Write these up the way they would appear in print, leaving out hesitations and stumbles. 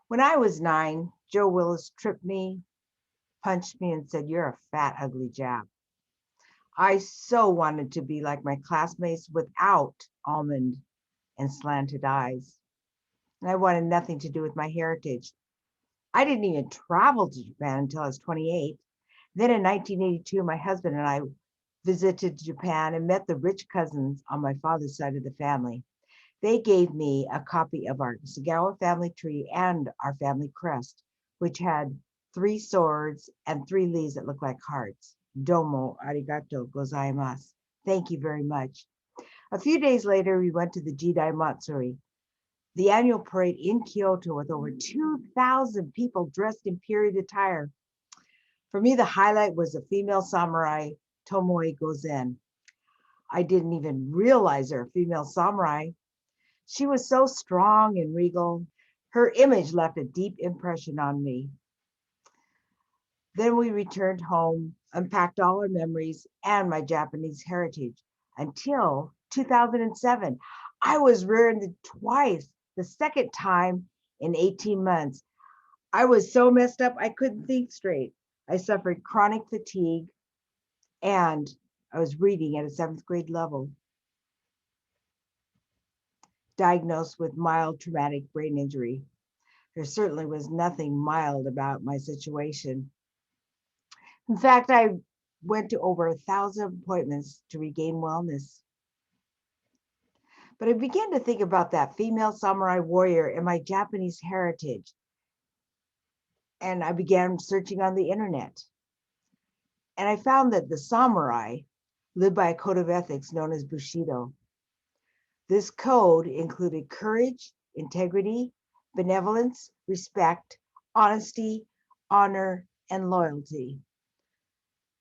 When I was 9, Joe Willis tripped me, punched me, and said, "You're a fat, ugly Jap." I so wanted to be like my classmates without almond and slanted eyes. And I wanted nothing to do with my heritage. I didn't even travel to Japan until I was 28. Then in 1982, my husband and I visited Japan and met the rich cousins on my father's side of the family. They gave me a copy of our Tsugawa family tree and our family crest, which had 3 swords and 3 leaves that looked like hearts. Domo arigato gozaimasu. Thank you very much. A few days later, we went to the Jidai Matsuri, the annual parade in Kyoto with over 2,000 people dressed in period attire. For me, the highlight was a female samurai, Tomoe Gozen. I didn't even realize her a female samurai. She was so strong and regal. Her image left a deep impression on me. Then we returned home, unpacked all our memories and my Japanese heritage until 2007. I was reared twice, the second time in 18 months. I was so messed up, I couldn't think straight. I suffered chronic fatigue and I was reading at a 7th grade level, diagnosed with mild traumatic brain injury. There certainly was nothing mild about my situation. In fact, I went to over 1,000 appointments to regain wellness. But I began to think about that female samurai warrior and my Japanese heritage. And I began searching on the internet. And I found that the samurai lived by a code of ethics known as Bushido. This code included courage, integrity, benevolence, respect, honesty, honor, and loyalty.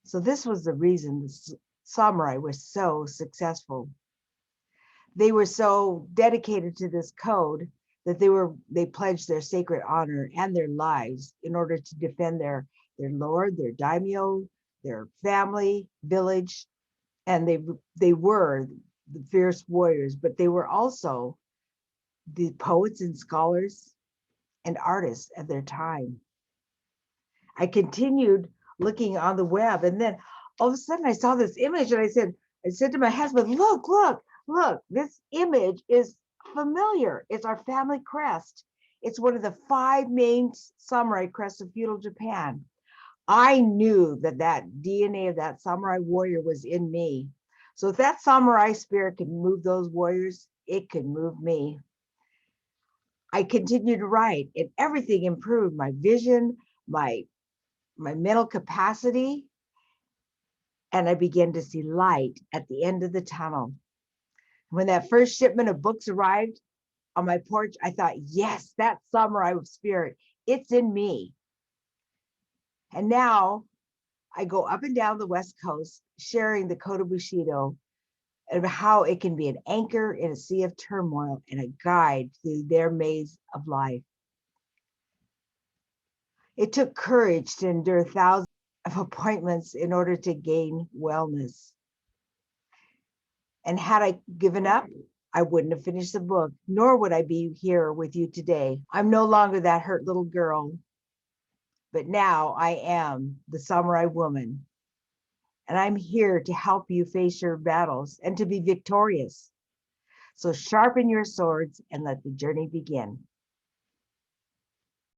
So this was the reason the samurai were so successful. They were so dedicated to this code that they pledged their sacred honor and their lives in order to defend their lord, their daimyo, their family, village, and they were the fierce warriors, but they were also the poets and scholars and artists of their time. I continued looking on the web, and then all of a sudden I saw this image, and I said to my husband, look, this image is familiar. It's our family crest. It's one of the 5 main samurai crests of feudal Japan. I knew that DNA of that samurai warrior was in me. So if that samurai spirit could move those warriors, it could move me. I continued to write, and everything improved: my vision, my mental capacity, and I began to see light at the end of the tunnel. When that first shipment of books arrived on my porch, I thought, yes, that samurai spirit, it's in me. And now I go up and down the West Coast sharing the Code of Bushido and how it can be an anchor in a sea of turmoil and a guide through their maze of life. It took courage to endure thousands of appointments in order to gain wellness. And had I given up, I wouldn't have finished the book, nor would I be here with you today. I'm no longer that hurt little girl, but now I am the samurai woman. And I'm here to help you face your battles and to be victorious. So sharpen your swords and let the journey begin.